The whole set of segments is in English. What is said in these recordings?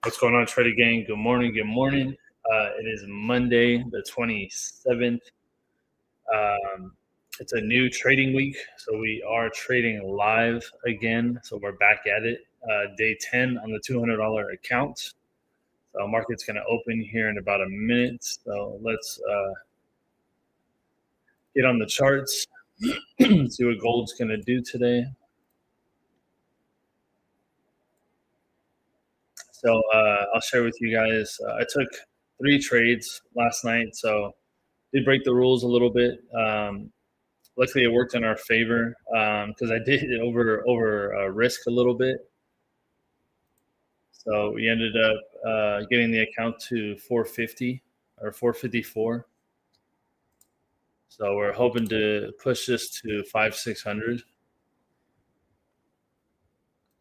What's going on, Trader Gang? Good morning. Good morning. It is Monday, the 27th. It's a new trading week, so we are trading live again. So we're back at it. Day 10 on the $200 account. So market's going to open here in about a minute. So let's get on the charts, see what gold's going to do today. So I'll share with you guys. I took 3 trades last night, so did break the rules a little bit. Luckily, it worked in our favor because I did over risk a little bit. So we ended up getting the account to 450 or 454. So we're hoping to push this to 5,600.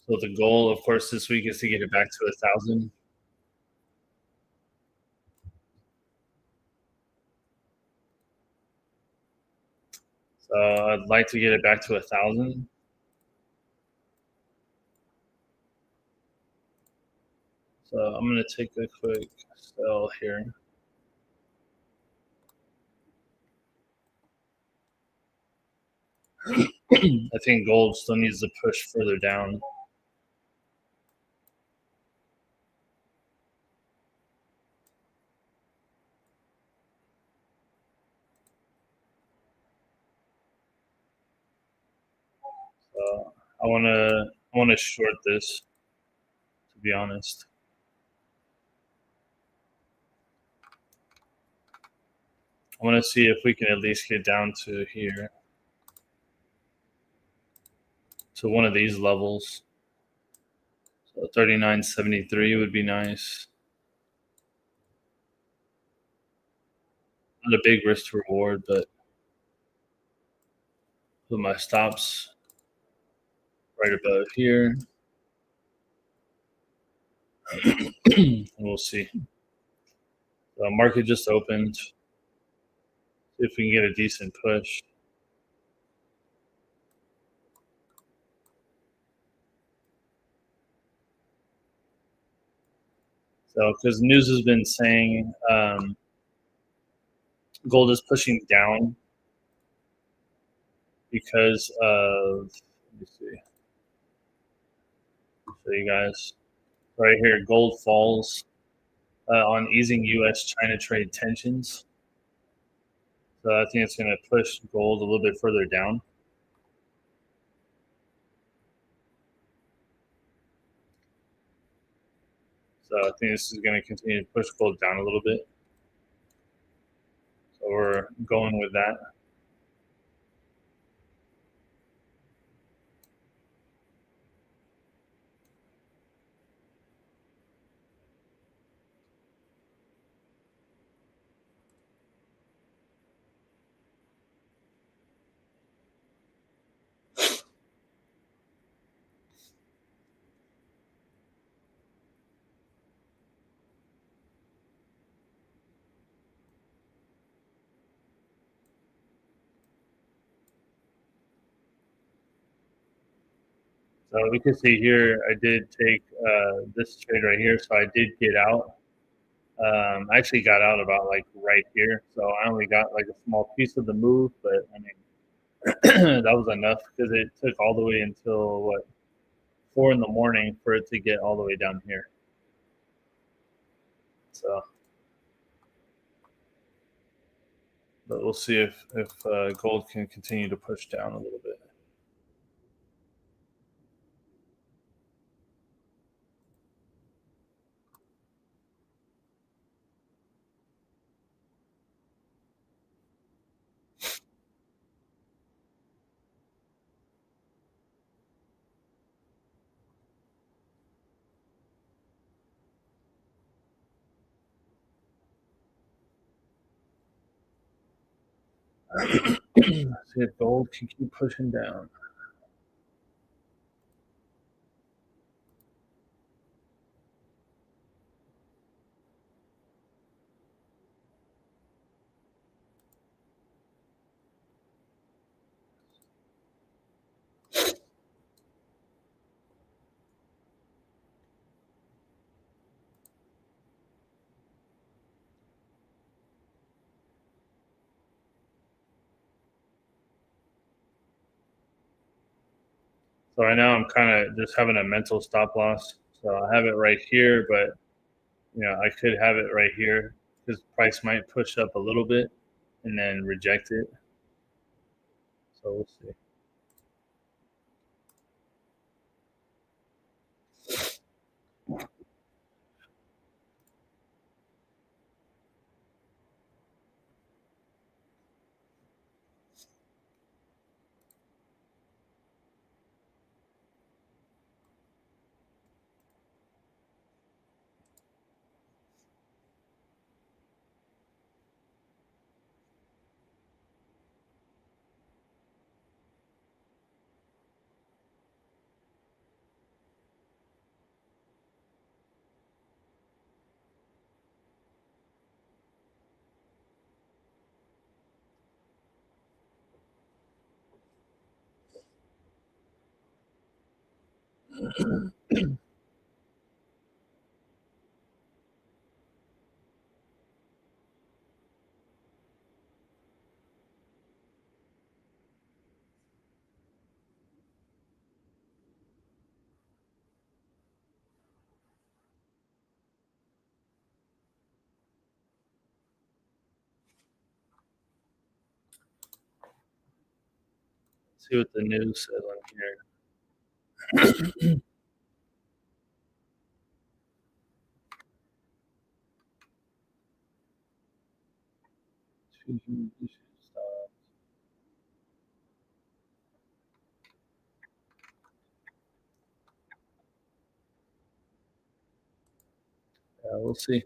So the goal, of course, this week is to get it back to 1,000. So I'd like to get it back to 1,000. So I'm going to take a quick sell here. I think gold still needs to push further down. So I want to short this, to be honest. I want to see if we can at least get down to here, to one of these levels. So 39.73 would be nice. Not a big risk to reward, but put my stops right above here. And we'll see. The market just opened. See if we can get a decent push. So, because news has been saying gold is pushing down because of, let me see, show you guys right here, gold falls on easing U.S.-China trade tensions. So I think it's going to push gold a little bit further down. So I think this is going to continue to push gold down a little bit. So we're going with that. So we can see here, I did take this trade right here. So I did get out. I actually got out about like right here. So I only got like a small piece of the move, but I mean, that was enough because it took all the way until what, 4 in the morning for it to get all the way down here. So, but we'll see if gold can continue to push down a little bit. See if gold can keep pushing down. So right now I'm kind of just having a mental stop loss. So I have it right here, but I could have it right here because price might push up a little bit and then reject it. So we'll see. See what the news says on here. Yeah, we'll see.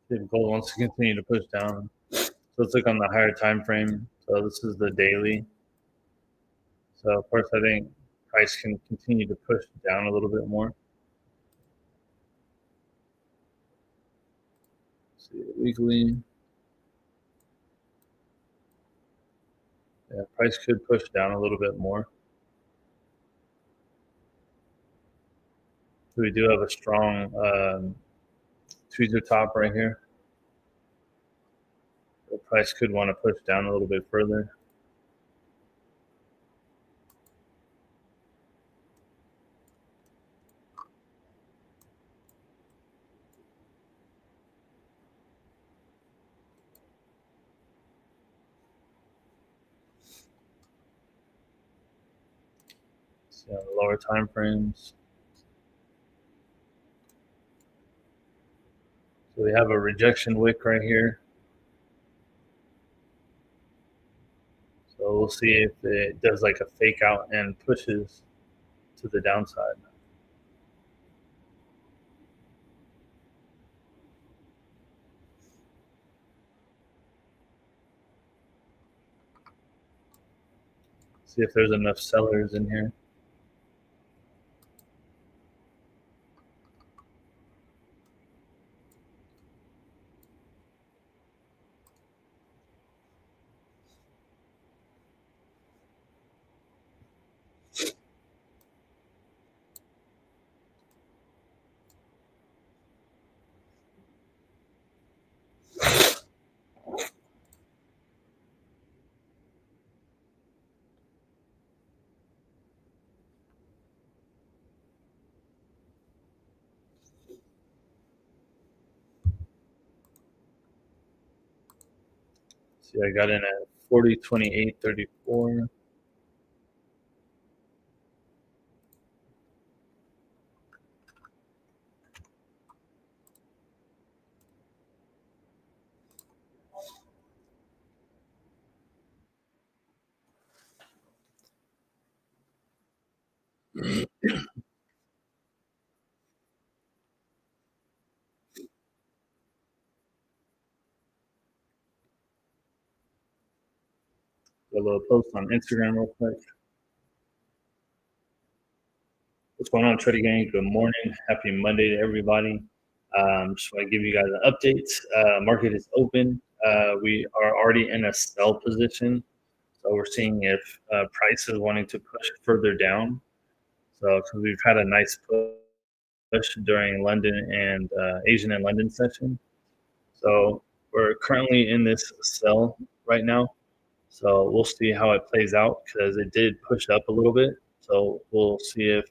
If gold wants to continue to push down. So let's look on the higher time frame. So this is the daily. So of course I think price can continue to push down a little bit more. Let's see weekly. Yeah, price could push down a little bit more. So we do have a strong tweezer top right here. The price could want to push down a little bit further. See on the lower time frames. So we have a rejection wick right here. So we'll see if it does like a fake out and pushes to the downside. See if there's enough sellers in here. See, I got in at 40.28.34. A little post on Instagram real quick. What's going on, Trading Gang? Good morning. Happy Monday to everybody. Just want to give you guys an update. Market is open. We are already in a sell position. So we're seeing if price is wanting to push further down. So because we've had a nice push during London and Asian and London session. So we're currently in this sell right now. So we'll see how it plays out because it did push up a little bit. So we'll see if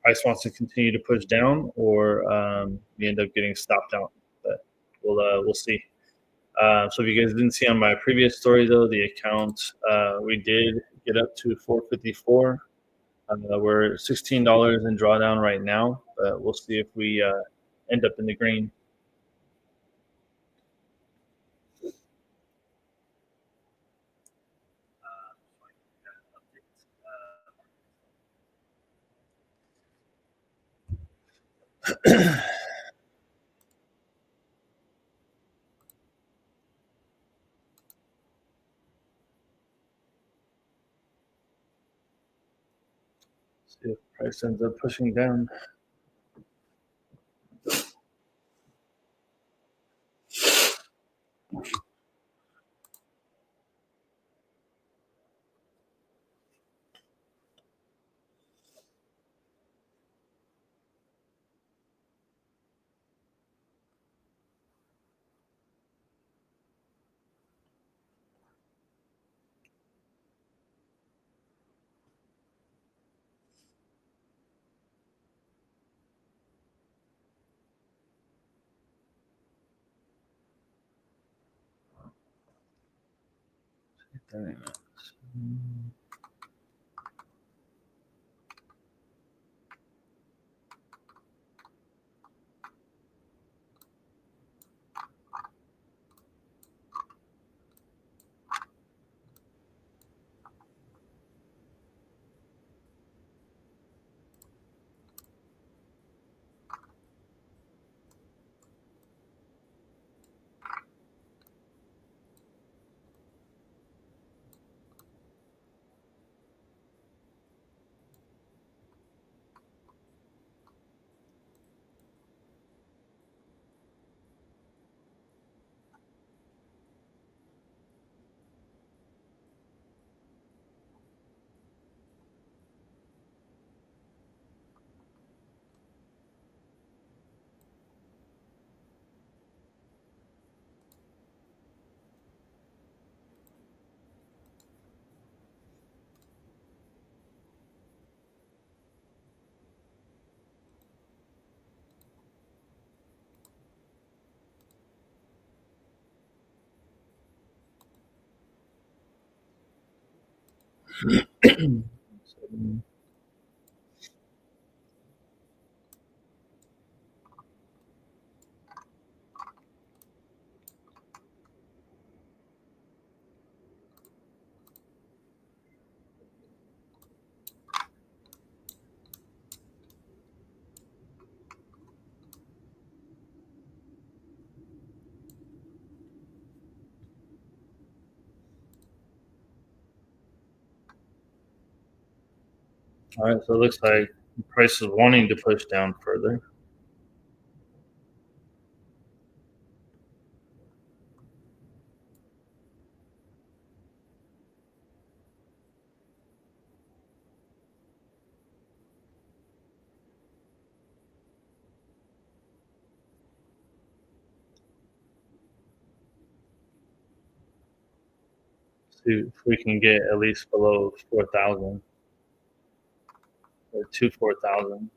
price wants to continue to push down or we end up getting stopped out. But we'll see. So if you guys didn't see on my previous story though, the account we did get up to 454. We're $16 in drawdown right now, but we'll see if we end up in the green. See if price ends up pushing down. All right, so it looks like the price is wanting to push down further. See if we can get at least below 4,000 or to 4,000.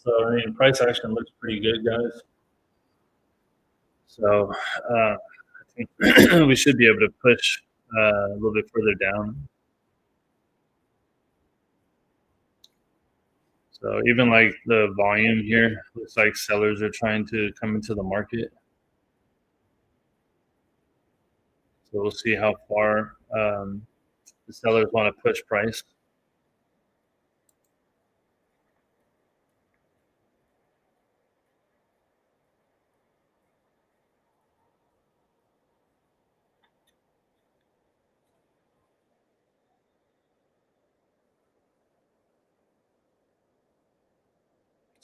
So, I mean, price action looks pretty good, guys. So, I think we should be able to push a little bit further down. So even like the volume here, looks like sellers are trying to come into the market. So we'll see how far the sellers want to push price.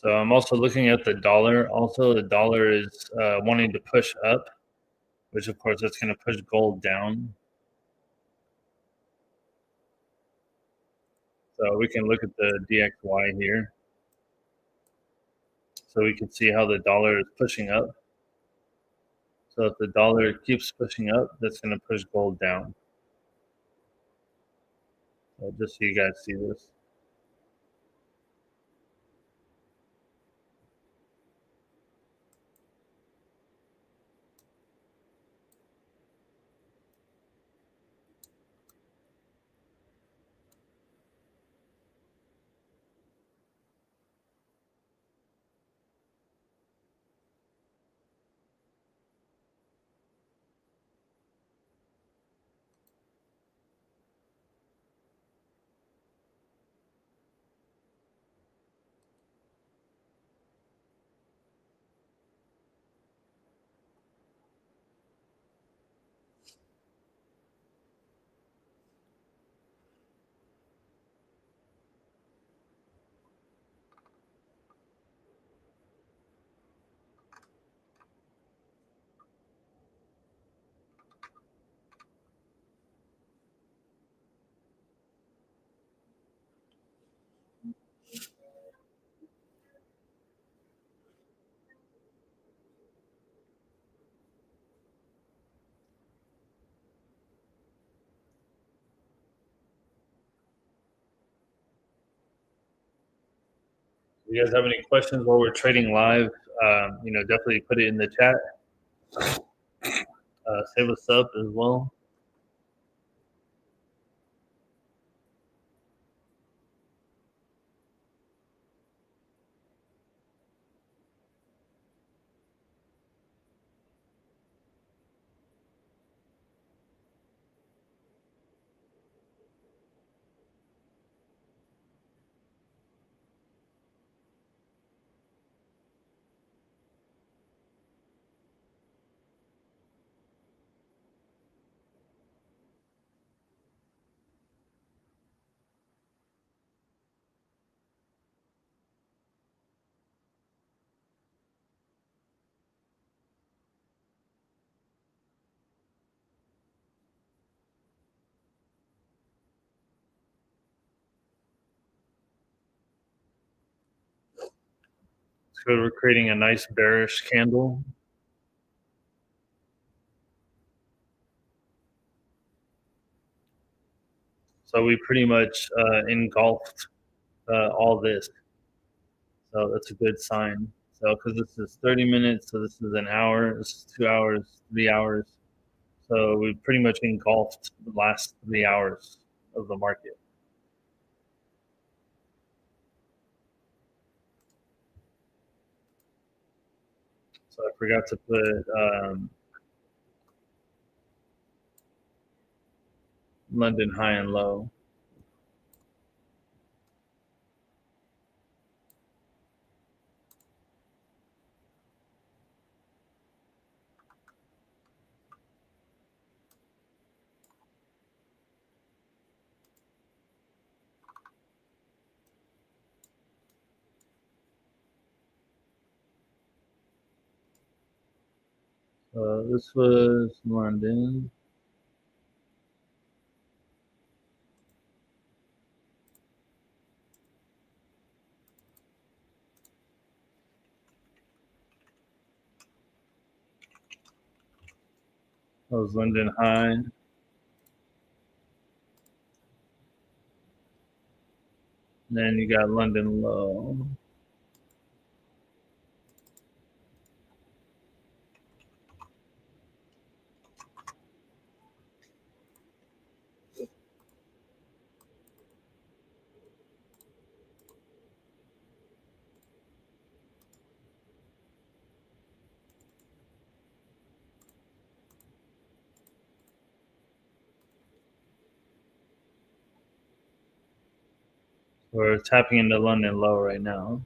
So I'm also looking at the dollar. Also, the dollar is wanting to push up, which of course that's going to push gold down. So we can look at the DXY here. So we can see how the dollar is pushing up. So if the dollar keeps pushing up, that's going to push gold down. So just so you guys see this. If you guys have any questions while we're trading live, definitely put it in the chat. Save a sub as well. So we're creating a nice bearish candle. So we pretty much engulfed all this. So that's a good sign. So because this is 30 minutes, so this is an hour, this is 2 hours, 3 hours. So we pretty much engulfed the last 3 hours of the market. So I forgot to put London high and low. This was London. That was London high. Then you got London low. We're tapping into London low right now.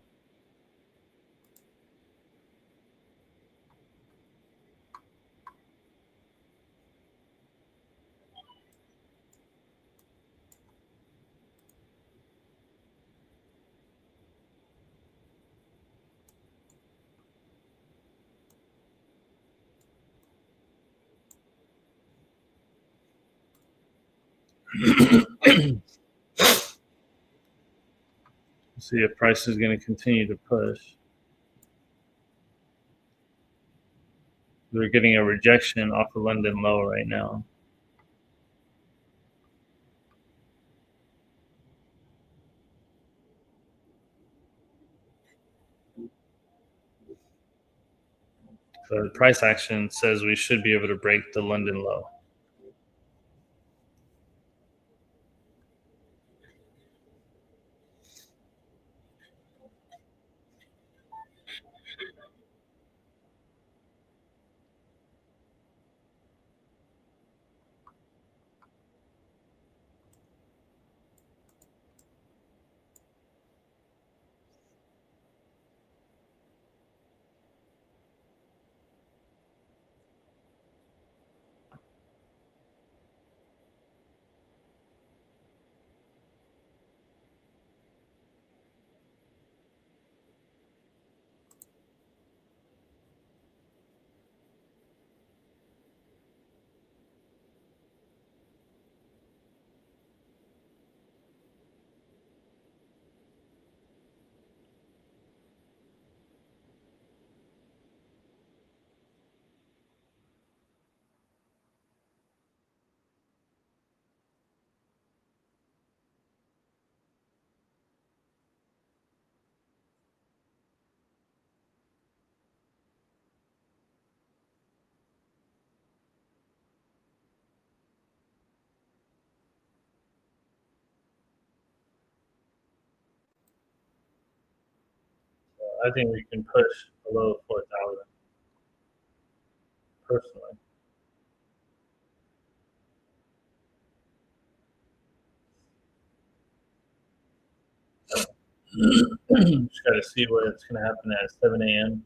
See if price is going to continue to push. We're getting a rejection off of London low right now. So the price action says we should be able to break the London low. I think we can push below 4,000 personally. Just got to see what's going to happen at 7 a.m.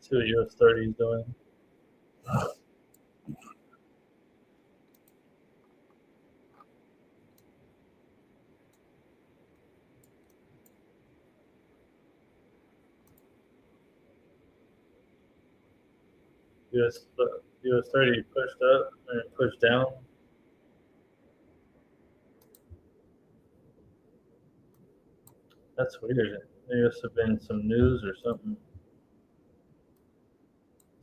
See what US 30 is doing. US 30 pushed up and pushed down. That's weird. There must have been some news or something.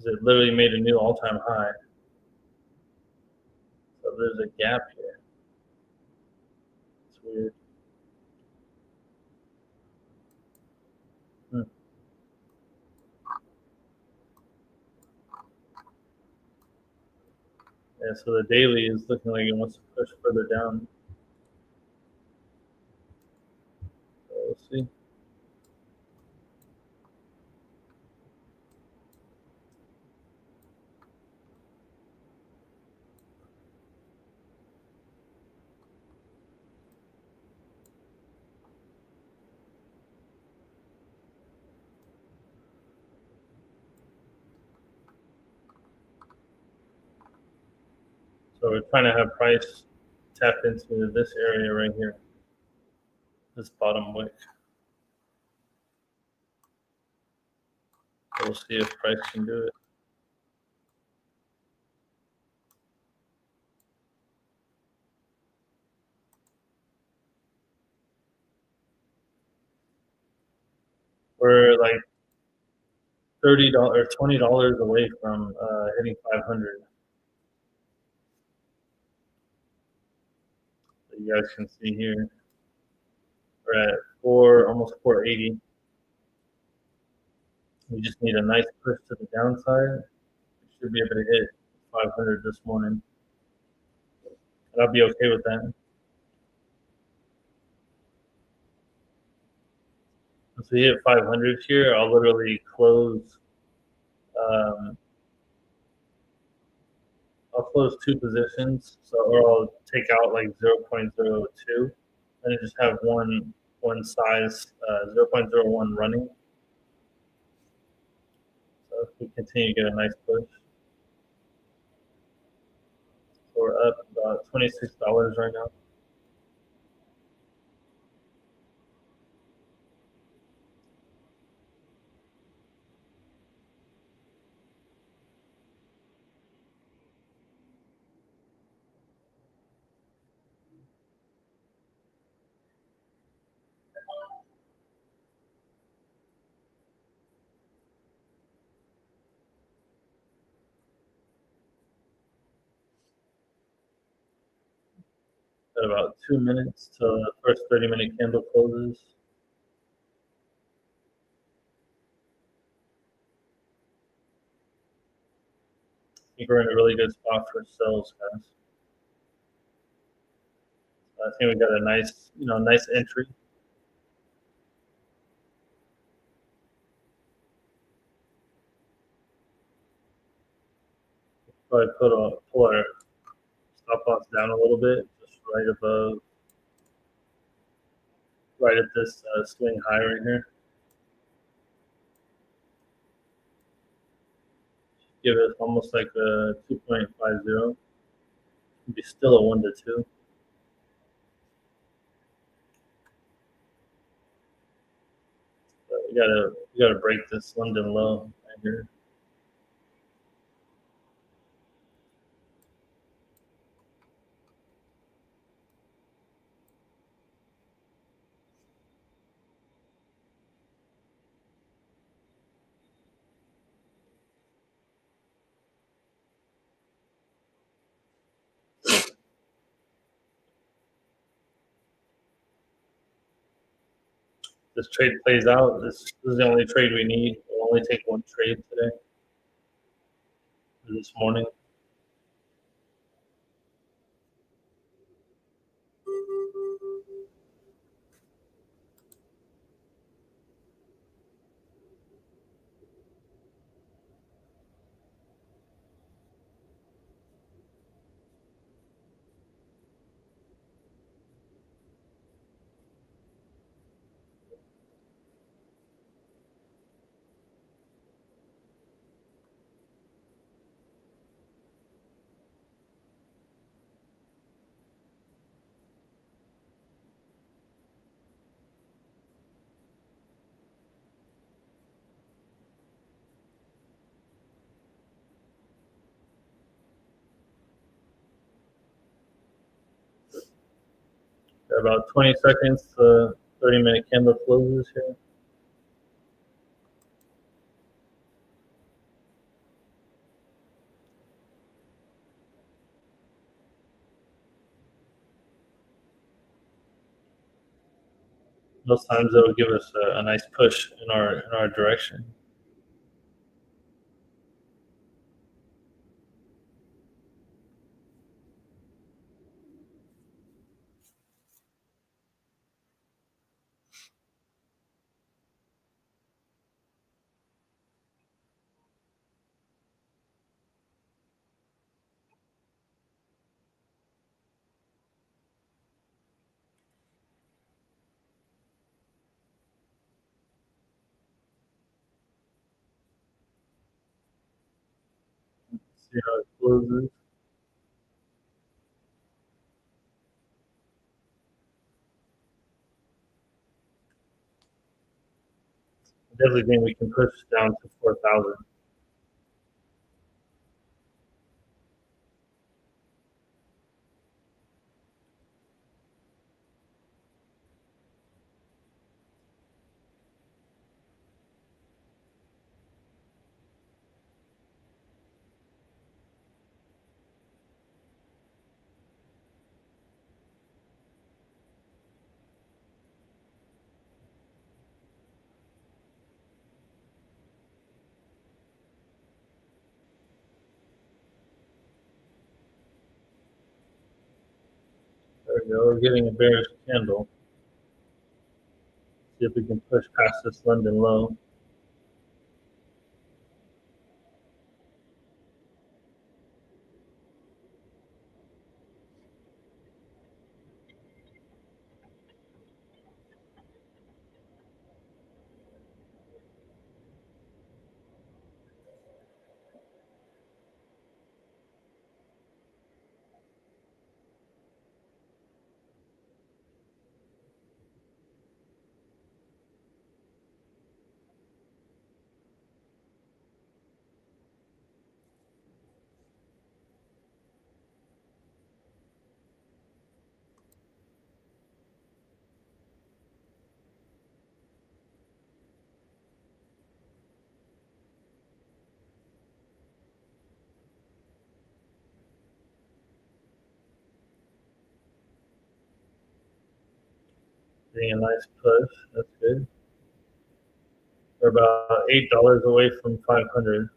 It literally made a new all-time high. So there's a gap here. It's weird. Hmm. Yeah, so the daily is looking like it wants to push further down. So we'll see. So we're trying to have price tap into this area right here, this bottom wick. We'll see if price can do it. We're like $30 or $20 away from hitting 500. So you guys can see here, we're at almost 480. We just need a nice push to the downside. We should be able to hit 500 this morning, and I'll be okay with that. Once we hit 500 here, I'll literally close. Um, I'll close 2 positions, or I'll take out like 0.02, and just have one size 0.01 running. So if we continue to get a nice push, so we're up about $26 right now. Got about 2 minutes till the first 30-minute candle closes. I think we're in a really good spot for sells, guys. I think we got a nice entry. Probably pull our stop loss down a little bit, just right above, right at this swing high right here. Give it almost like a 2.50. It'd be still a 1 to 2. But we gotta break this London low right here. This trade plays out. This is the only trade we need. We'll only take one trade today, this morning. Got about 20 seconds to 30-minute candle closes here. Most times it'll give us a nice push in our direction. See how it closes. I definitely think we can push down to 4,000. There we go. We're getting a bearish candle. See if we can push past this London low. Getting a nice push. That's good. We're about $8 away from 500.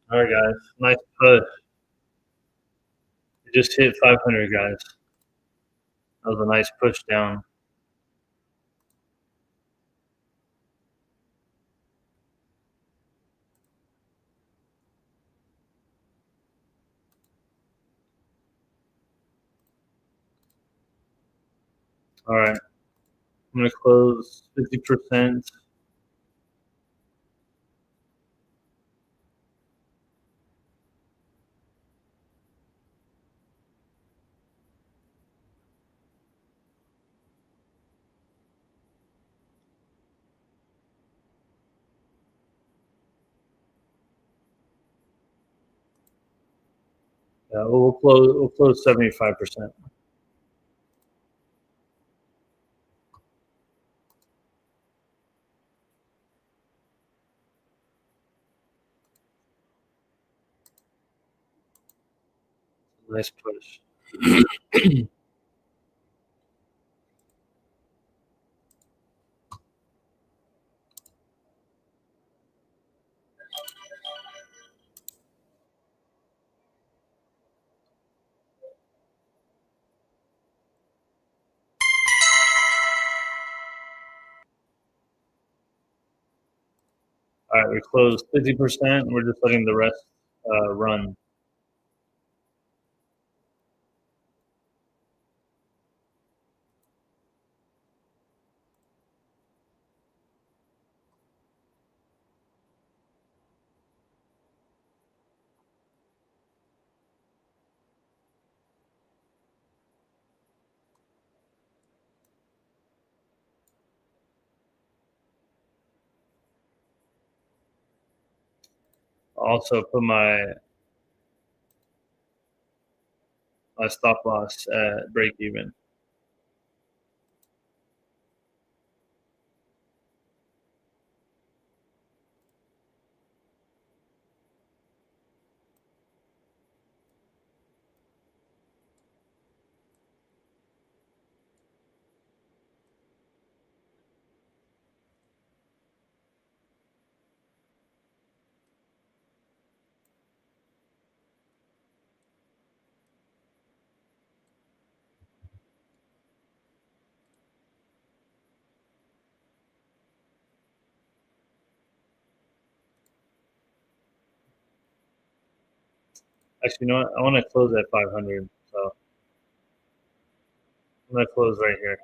All right, guys. Nice push. We just hit 500, guys. That was a nice push down. All right. I'm going to close 50%. Yeah, we'll close 75%. Nice push. All right, we closed 50%. We're just letting the rest run. I'll also put my stop loss at break even. Actually, you know what? I want to close at 500, so I'm gonna close right here.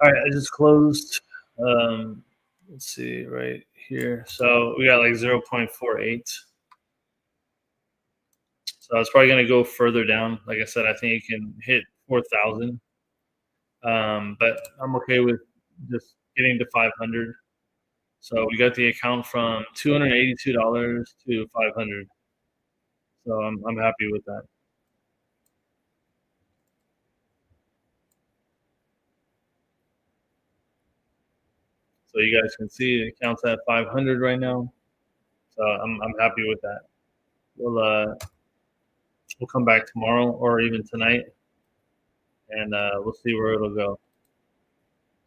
All right, I just closed. Let's see right here. So we got like 0.48. So it's probably gonna go further down. Like I said, I think it can hit 4,000. But I'm okay with just getting to 500. So we got the account from $282 to 500. So I'm happy with that. So you guys can see the account's at 500 right now. So I'm happy with that. We'll come back tomorrow or even tonight, and we'll see where it'll go.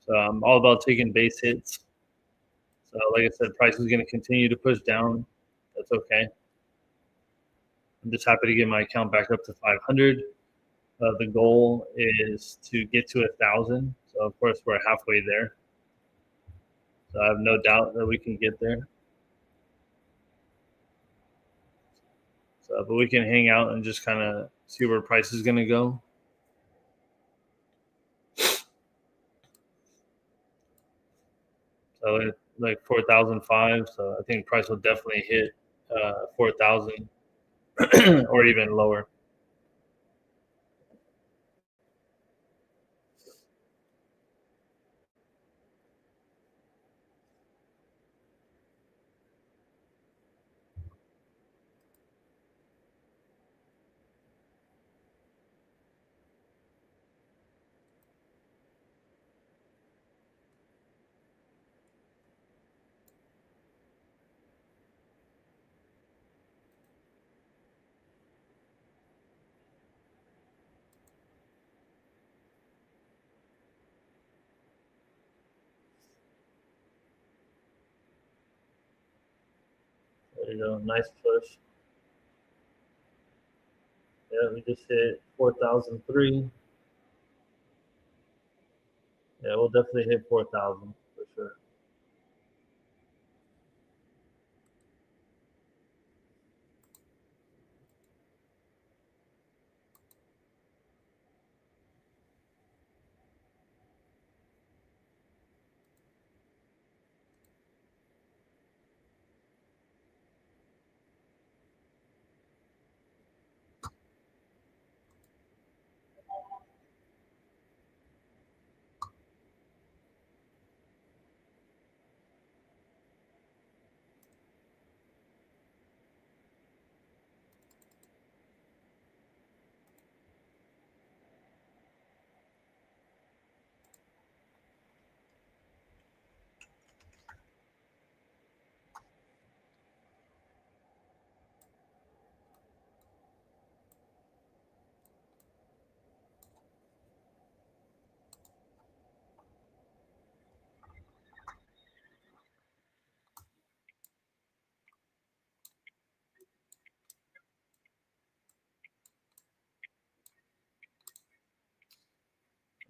So I'm all about taking base hits. So like I said, price is going to continue to push down. That's okay. I'm just happy to get my account back up to 500. The goal is to get to 1,000. So of course we're halfway there. So I have no doubt that we can get there. So, but we can hang out and just kind of see where price is going to go. So like 4,005. So I think price will definitely hit 4,000 or even lower. There you go. Nice push. Yeah, we just hit 4,003. Yeah, we'll definitely hit 4,000 for sure.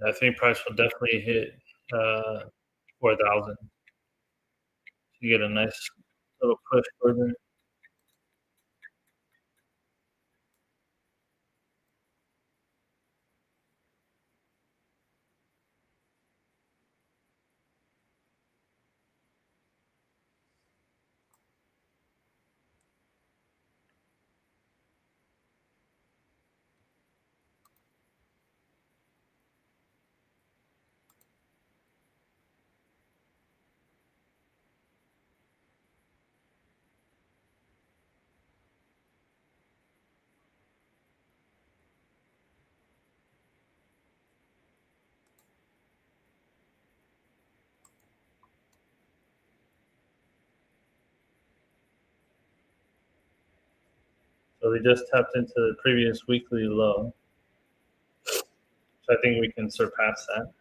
I think price will definitely hit 4,000. You get a nice little push further. So we just tapped into the previous weekly low. So I think we can surpass that.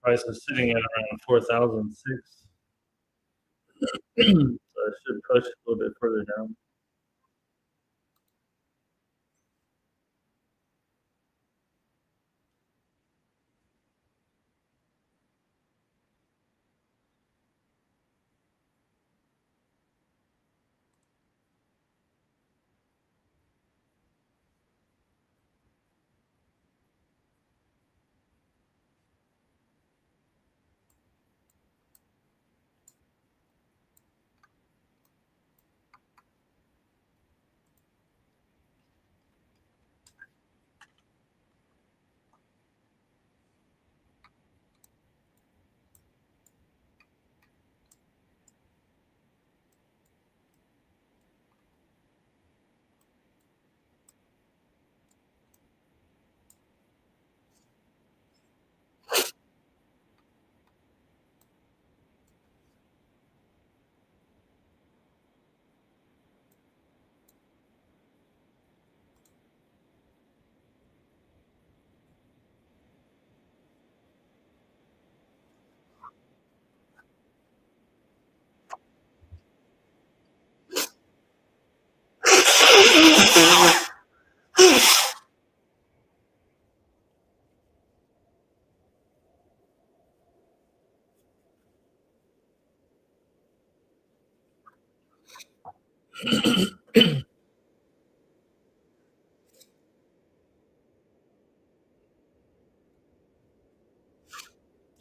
Price is sitting at around 4,006. So it should push a little bit further down.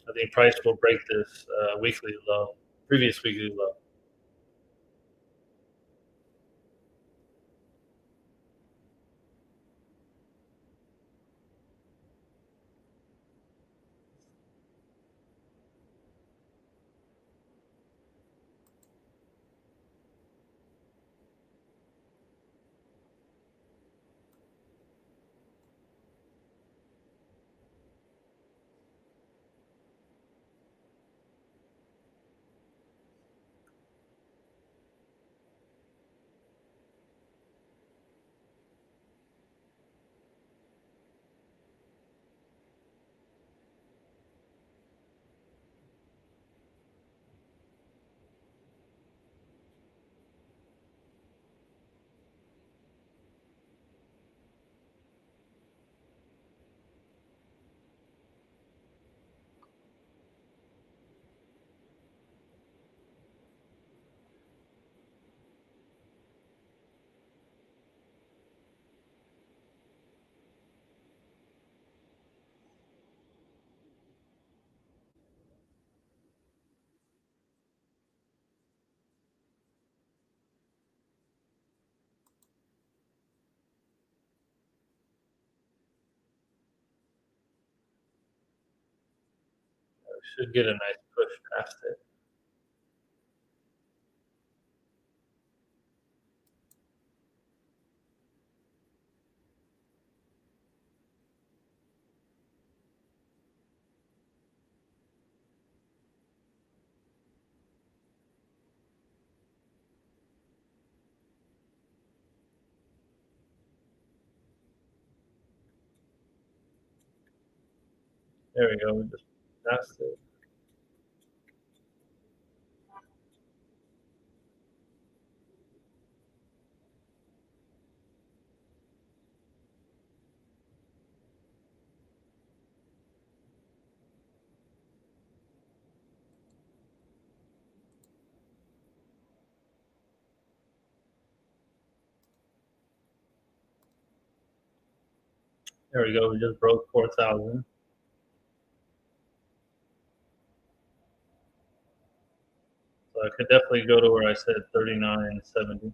I think price will break this weekly low, previous weekly low. should get a nice push past it. There we go. We just passed it. There we go. We just broke 4,000. So I could definitely go to where I said 39.70.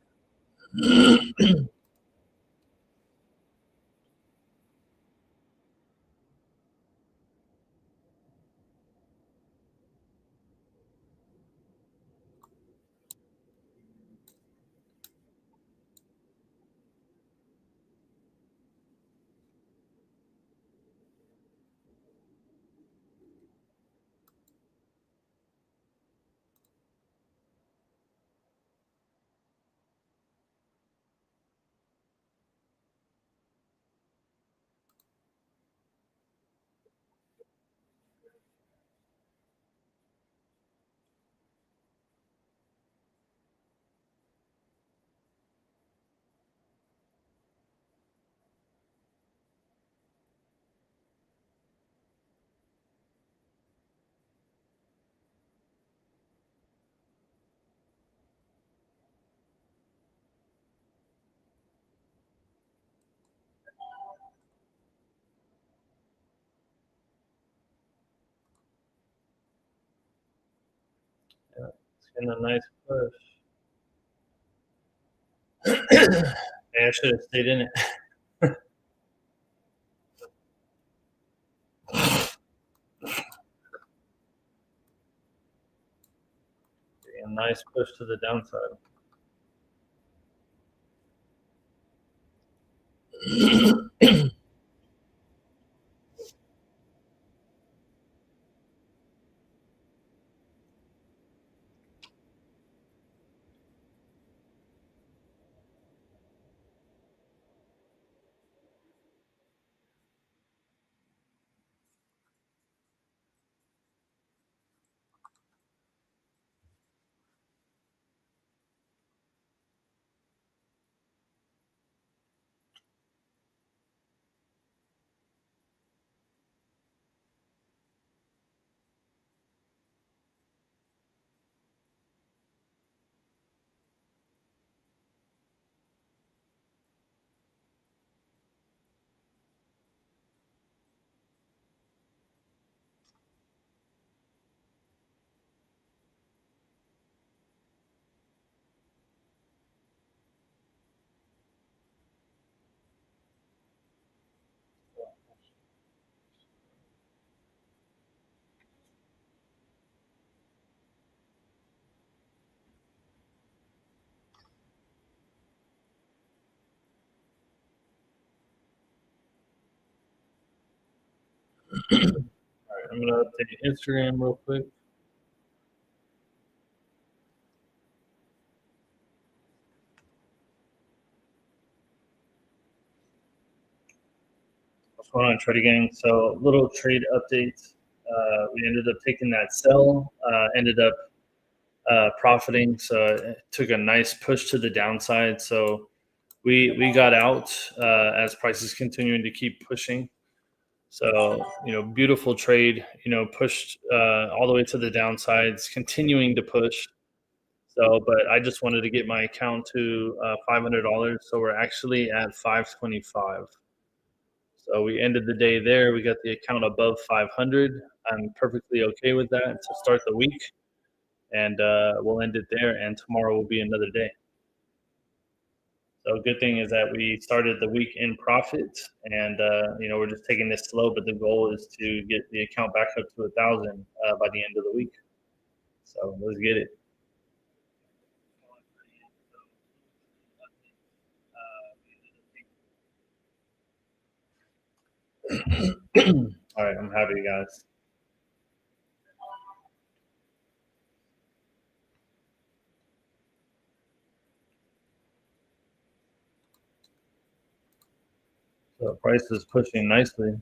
Yeah, it's getting a nice push. Yeah, I should have stayed in it. A nice push to the downside. All right, I'm gonna update Instagram real quick. What's going on, Trading Gang? So, little trade update. We ended up taking that sell. Ended up profiting. So it took a nice push to the downside. So we got out as prices continuing to keep pushing. So, beautiful trade, pushed all the way to the downsides, continuing to push. So, but I just wanted to get my account to $500. So we're actually at 525. So we ended the day there. We got the account above 500. I'm perfectly okay with that to start the week. And we'll end it there. And tomorrow will be another day. So good thing is that we started the week in profit, and we're just taking this slow. But the goal is to get the account back up to 1,000 by the end of the week. So let's get it. All right, I'm happy, guys. So price is pushing nicely.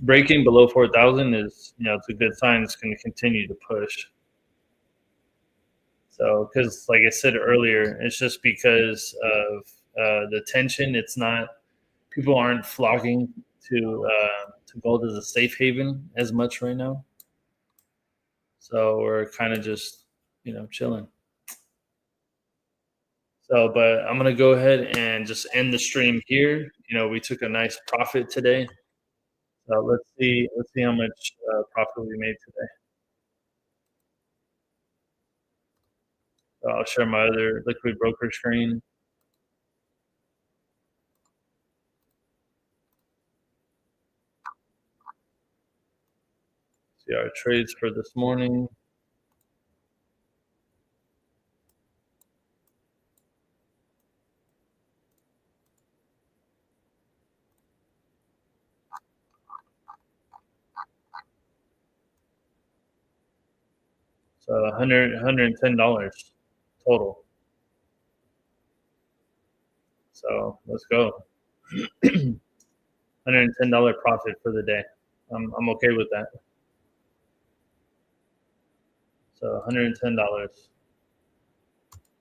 Breaking below 4,000 is, it's a good sign. It's going to continue to push. So, because like I said earlier, it's just because of the tension. It's not, people aren't flocking to gold as a safe haven as much right now. So we're kind of just, chilling. So, but I'm gonna go ahead and just end the stream here. We took a nice profit today. So let's see how much profit we made today. So I'll share my other liquid broker screen. See our trades for this morning. So $110 total. So let's go. $110 profit for the day. I'm okay with that. So $110.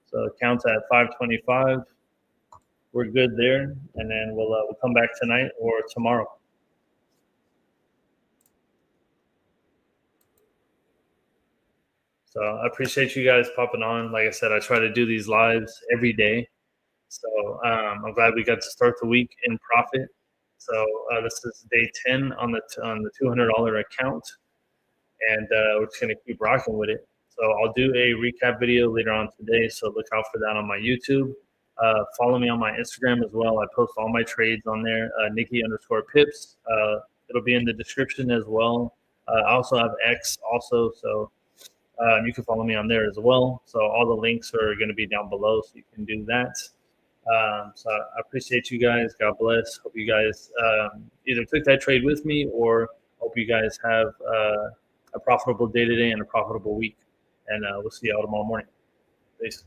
So counts at 525. We're good there, and then we'll come back tonight or tomorrow. So I appreciate you guys popping on. Like I said, I try to do these lives every day. So I'm glad we got to start the week in profit. So this is day 10 on the $200 account, and we're just gonna keep rocking with it. So I'll do a recap video later on today. So look out for that on my YouTube. Follow me on my Instagram as well. I post all my trades on there. Nikki_Pips. It'll be in the description as well. I also have X also, so you can follow me on there as well. So all the links are going to be down below, so you can do that. So I appreciate you guys. God bless. Hope you guys either took that trade with me, or hope you guys have a profitable day today and a profitable week. And we'll see you all tomorrow morning. Peace.